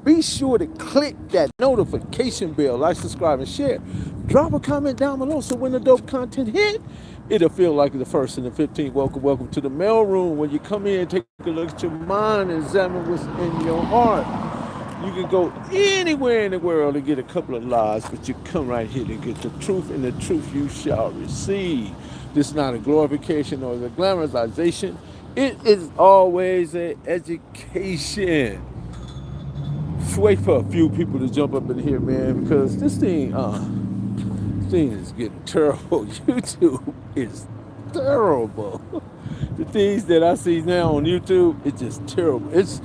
Be sure to click that notification bell, like, subscribe, and share. Drop a comment down below so when the dope content hit, it'll feel like the first and the 15th. Welcome to the mail room. When you come in, take a look at your mind, examine what's in your heart. You can go anywhere in the world and get a couple of lies, but you come right here to get the truth, and the truth you shall receive. This is not a glorification or a glamorization. It is always an education. Just wait for a few people to jump up in here, man, because this thing is getting terrible. YouTube is terrible. The things that I see now on YouTube, it's just terrible. It's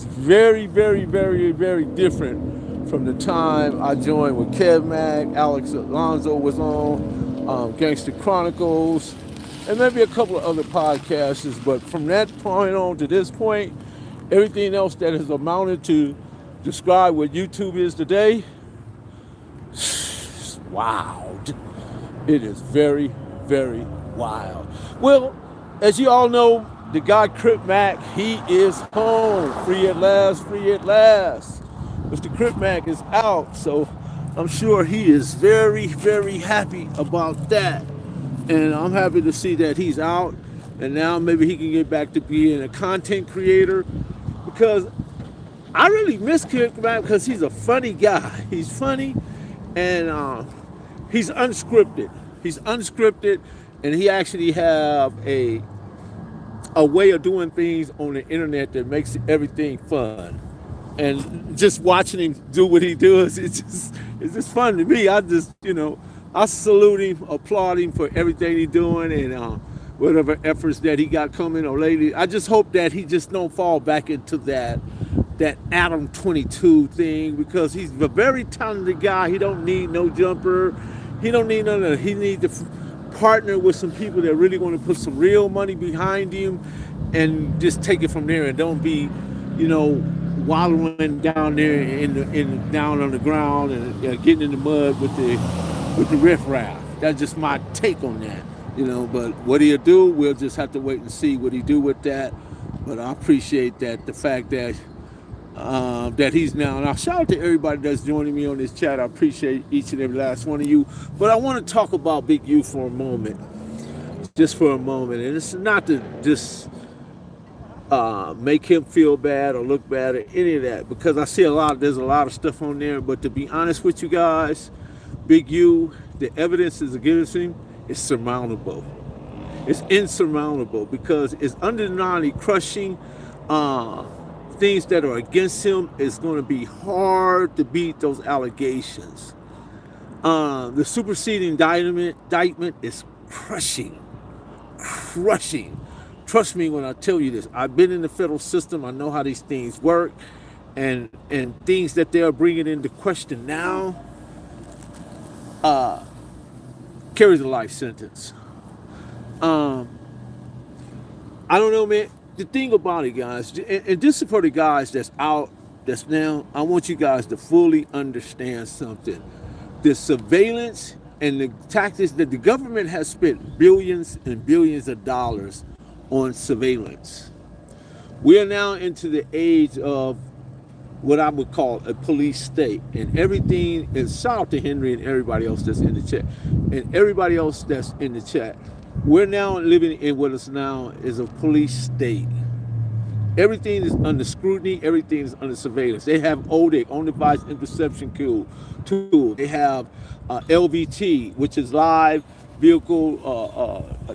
very, very, very, very different from the time I joined with Crip Mac, Alex Alonso was on, Gangster Chronicles, and maybe a couple of other podcasts. But from that point on to this point, everything else that has amounted to describe what YouTube is today, wild. It is very, very wild. Well, as you all know, the guy Crip Mac, he is home. Free at last, free at last. Mr. Crip Mac is out, so I'm sure he is very, very happy about that. And I'm happy to see that he's out, and now maybe he can get back to being a content creator, because I really miss Crip Mac because he's a funny guy. He's funny, and he's unscripted. He's unscripted, and he actually have a way of doing things on the internet that makes everything fun. And just watching him do what he does, it's just fun to me. I salute him, applaud him for everything he's doing, and whatever efforts that he got coming or lately. I just hope that he just don't fall back into that Adam 22 thing, because he's a very talented guy. He don't need no jumper. He don't need none of that. He needs to partner with some people that really want to put some real money behind him and just take it from there, and don't be, wallowing down there down on the ground and getting in the mud with the riffraff. That's just my take on that, But what he'll do, we'll just have to wait and see what he do with that. But I appreciate the fact that he's now. And I'll shout out to everybody that's joining me on this chat. I appreciate each and every last one of you. But I want to talk about Big U for a moment, just for a moment. And it's not to just make him feel bad or look bad or any of that, because I see there's a lot of stuff on there. But to be honest with you guys, Big U, the evidence is against him is surmountable. It's insurmountable, because it's undeniably crushing. Things that are against him is going to be hard to beat those allegations. The superseding indictment is crushing. Trust me when I tell you this. I've been in the federal system. I know how these things work, and things that they are bringing into question now carries a life sentence. I don't know, man. The thing about it, guys, and this is for the guys that's out, that's now, I want you guys to fully understand something. The surveillance and the tactics that the government has spent billions and billions of dollars on surveillance. We are now into the age of what I would call a police state, and everything, and shout out to Henry and everybody else that's in the chat, We're now living in what is now is a police state. Everything is under scrutiny. Everything is under surveillance. They have ODIC, on device interception tool. They have LVT, which is live vehicle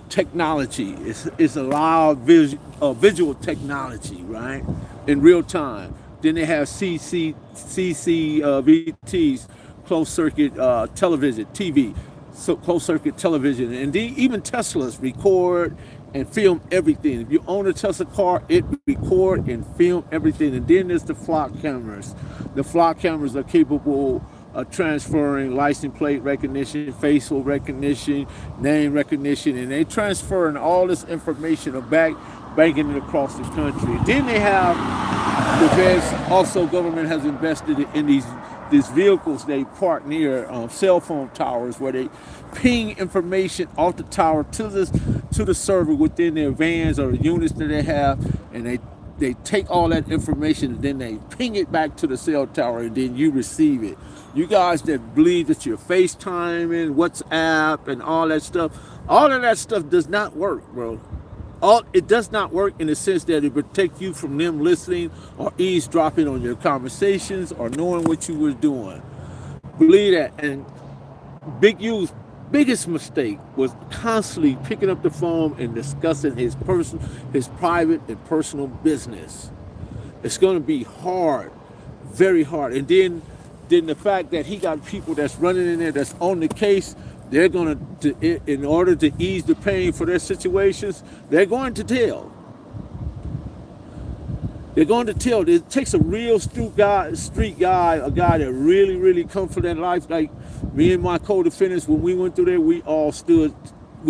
technology. It's a live visual technology, right? In real time. Then they have CCVTs, closed circuit television, TV. So closed circuit television, and even Teslas record and film everything. If you own a Tesla car, it record and film everything. And then there's the flock cameras. The flock cameras are capable of transferring license plate recognition, facial recognition, name recognition, and they transferring all this information banking it across the country. Then they have the feds. Also, government has invested in these vehicles they park near cell phone towers, where they ping information off the tower to the server within their vans or the units that they have, and they take all that information and then they ping it back to the cell tower and then you receive it. You guys that believe that you're FaceTiming, WhatsApp, and all of that stuff does not work, bro. It does not work in the sense that it protect you from them listening or eavesdropping on your conversations or knowing what you were doing. Believe that. And Big U's biggest mistake was constantly picking up the phone and discussing his private and personal business. It's going to be hard, very hard. And then the fact that he got people that's running in there that's on the case, they're going to, in order to ease the pain for their situations, they're going to tell. They're going to tell. It takes a real street guy, a guy that really, really come from that life. Like me and my co-defendants, when we went through there, we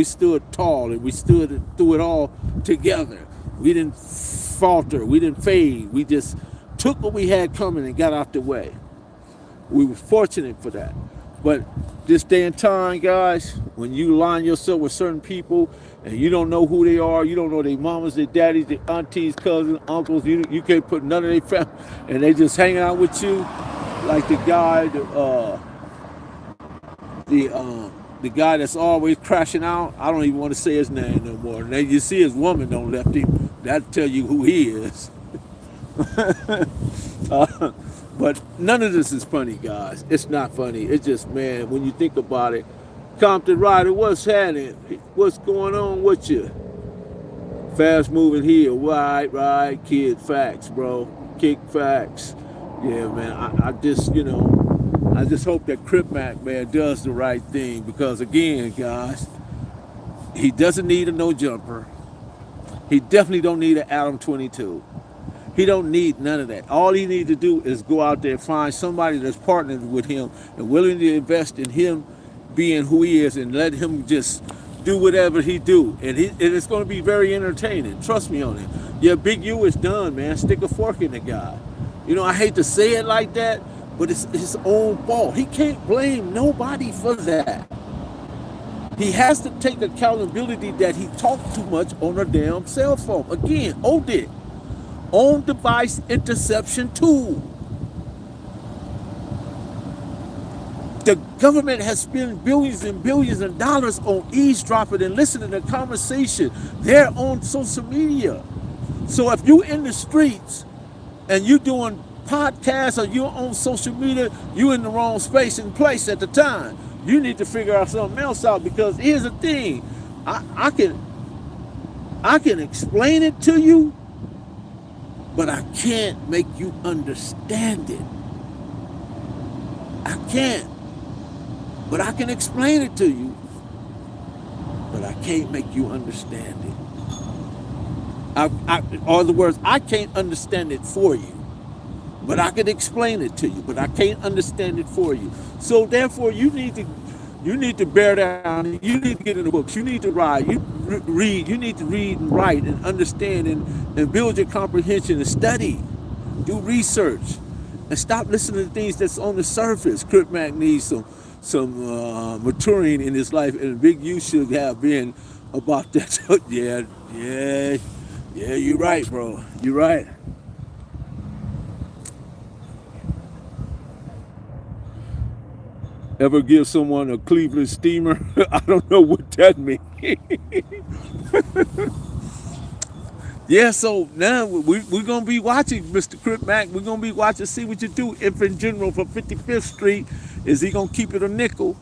stood tall and we stood through it all together. We didn't falter, we didn't fade. We just took what we had coming and got out the way. We were fortunate for that. But this day and time, guys, when you align yourself with certain people and you don't know who they are, you don't know their mamas, their daddies, their aunties, cousins, uncles, you can't put none of their family, and they just hanging out with you, like the guy, the guy that's always crashing out. I don't even want to say his name no more. And then you see his woman don't left him. That'll tell you who he is. But none of this is funny, guys. It's not funny. It's just, man, when you think about it, Compton Rider, what's happening? What's going on with you? Fast moving here, right, kid, facts, bro. Kick facts. Yeah, man, I just, I just hope that Crip Mac, man, does the right thing because, again, guys, he doesn't need a no jumper. He definitely don't need an Adam 22. He don't need none of that. All he needs to do is go out there and find somebody that's partnered with him and willing to invest in him being who he is and let him just do whatever he do. And it's going to be very entertaining. Trust me on it. Yeah, Big U is done, man. Stick a fork in the guy. I hate to say it like that, but it's his own fault. He can't blame nobody for that. He has to take accountability that he talked too much on a damn cell phone. Again, ODIT. On device interception tool. The government has spent billions and billions of dollars on eavesdropping and listening to conversation. They're on social media. So if you're in the streets and you're doing podcasts or you're on social media, you're in the wrong space and place at the time. You need to figure out something else out because here's the thing. I can explain it to you, but I can't make you understand it. I can't. But I can explain it to you, but I can't make you understand it. In other words, I can't understand it for you, but I can explain it to you, but I can't understand it for you. So therefore, you need to bear down. You need to get in the books. You need to read. You need to read and write and understand and build your comprehension and study. Do research and stop listening to things that's on the surface. Crip Mac needs some maturing in his life, and Big U should have been about that. yeah, you're right, bro. You're right. Ever give someone a Cleveland steamer? I don't know what that means. Yeah, so now we're going to be watching Mr. Crip Mac. We're going to be watching, see what you do. If in general for 55th Street, is he going to keep it a nickel?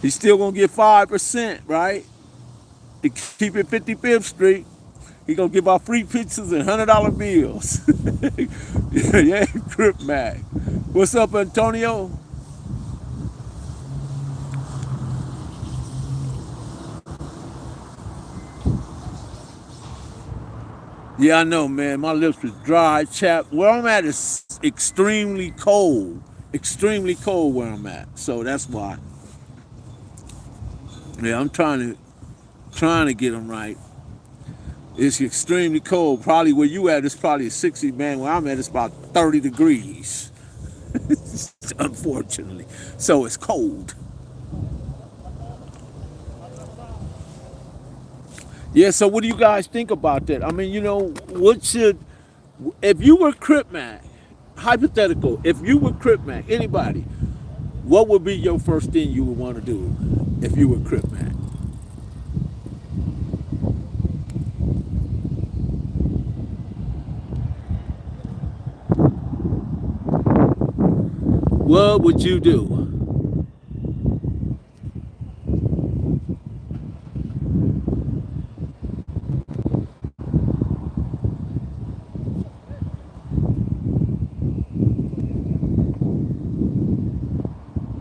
He's still going to get 5%, right? To keep it 55th Street. He's going to give out free pizzas and $100 bills. Yeah, Crip Mac. What's up, Antonio? Yeah, I know, man. My lips is dry, chapped. Where I'm at is extremely cold. Extremely cold where I'm at. So that's why. Yeah, I'm trying to get them right. It's extremely cold. Probably where you at, it's probably 60, man. Where I'm at, it's about 30 degrees. Unfortunately. So it's cold. Yeah, so what do you guys think about that? I mean, what should, if you were Crip Mac, hypothetical, if you were Crip Mac, anybody, what would be your first thing you would want to do if you were Crip Mac? What would you do?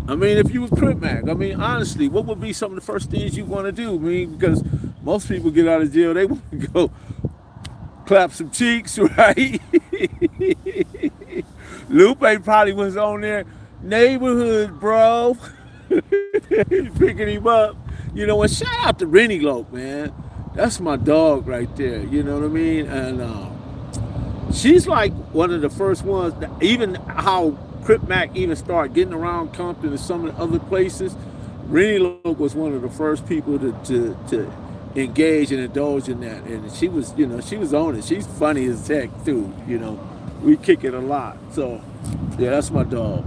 I mean, if you was Crip Mac, I mean, honestly, what would be some of the first things you want to do? I mean, because most people get out of jail, they want to go clap some cheeks, right? Lupe probably was on there, neighborhood, bro, picking him up. And shout out to Rennie Loke, man. That's my dog right there. You know what I mean? And she's like one of the first ones, that, even how Crip Mac even started getting around Compton and some of the other places. Rennie Loke was one of the first people to engage and indulge in that. And she was, she was on it. She's funny as heck, too. We kick it a lot. So, yeah, that's my dog.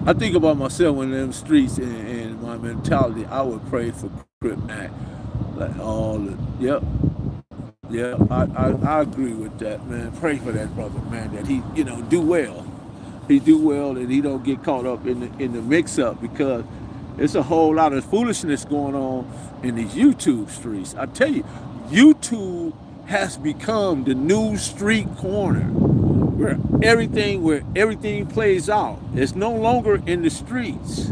I think about myself in them streets and my mentality. I would pray for Crip Mac. Like all the, yep. Yeah, I agree with that, man. Pray for that brother, man, that he, do well. He do well and he don't get caught up in the mix up, because it's a whole lot of foolishness going on in these YouTube streets. I tell you, YouTube has become the new street corner where everything plays out. It's no longer in the streets.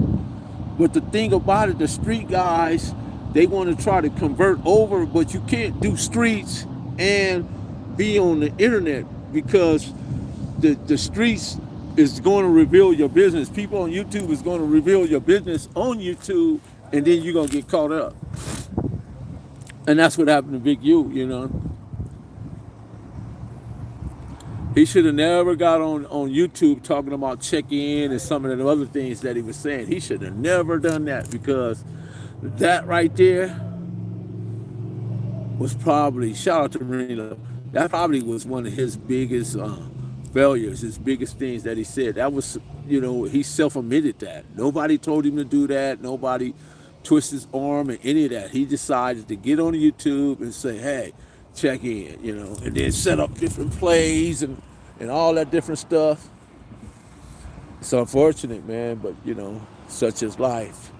But the thing about it, the street guys, they want to try to convert over, but you can't do streets and be on the internet, because the streets is going to reveal your business. People on YouTube is going to reveal your business on YouTube, and then you're going to get caught up. And that's what happened to Big U. He should have never got on YouTube talking about check-in and some of the other things that he was saying. He should have never done that, because that right there was probably, shout out to Marino, that probably was one of his biggest failures, his biggest things that he said. That was, he self-admitted that. Nobody told him to do that. Nobody twisted his arm and any of that. He decided to get on YouTube and say, hey, check in, and then set up different plays and all that different stuff. It's unfortunate, man, but, such is life.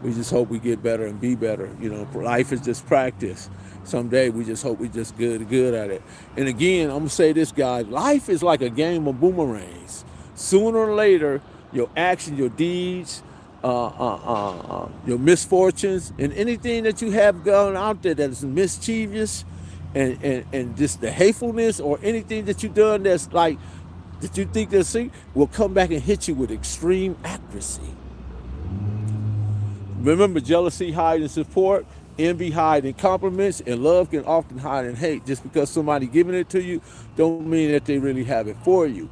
We just hope we get better and be better. Life is just practice. Someday we just hope we just good at it. And again, I'm gonna say this, guys. Life is like a game of boomerangs. Sooner or later, your actions, your deeds, your misfortunes, and anything that you have going out there that is mischievous, and just the hatefulness or anything that you've done that's like that you think that's will come back and hit you with extreme accuracy. Remember, jealousy hides in support, envy hides in compliments, and love can often hide in hate. Just because somebody giving it to you don't mean that they really have it for you.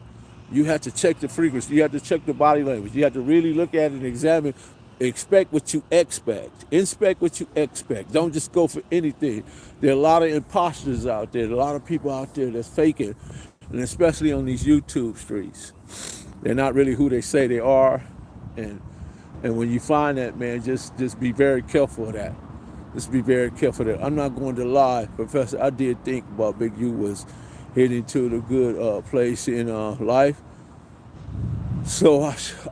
You have to check the frequency. You have to check the body language. You have to really look at it and examine. Expect what you expect. Inspect what you expect. Don't just go for anything. There are a lot of imposters out there. There are a lot of people out there that's faking, and especially on these YouTube streets. They're not really who they say they are, and when you find that, man, just be very careful of that. Just be very careful of that. I'm not going to lie, Professor. I did think about Big U was heading to the good place in life. So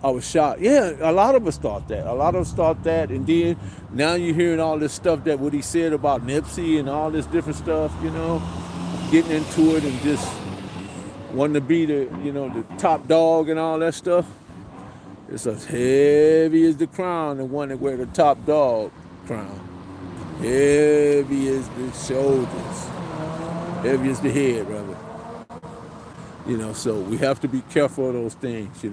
I was shocked. Yeah, a lot of us thought that. A lot of us thought that, and then now you're hearing all this stuff that what he said about Nipsey and all this different stuff. Getting into it and just wanting to be the top dog and all that stuff. It's as heavy as the crown, the one that wear the top dog crown. Heavy as the shoulders. Heavy as the head, brother. So we have to be careful of those things,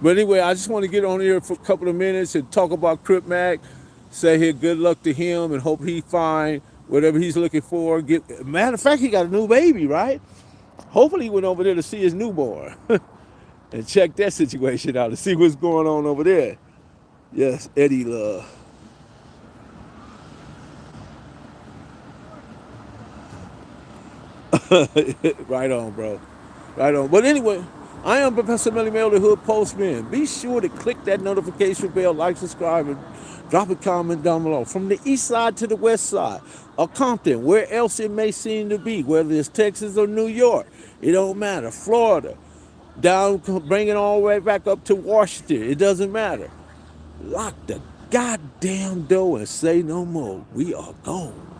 But anyway, I just want to get on here for a couple of minutes and talk about Crip Mac. Say here, good luck to him, and hope he find whatever he's looking for. Matter of fact, he got a new baby, right? Hopefully he went over there to see his newborn. And check that situation out to see what's going on over there. Yes, Eddie Love. Right on, bro. Right on. But anyway, I am Professor Melly Mail, the Hood Postman. Be sure to click that notification bell, like, subscribe, and drop a comment down below. From the east side to the west side of Compton, where else it may seem to be, whether it's Texas or New York, it don't matter. Florida, down, bring it all the way back up to Washington. It doesn't matter. Lock the goddamn door and say no more. We are gone.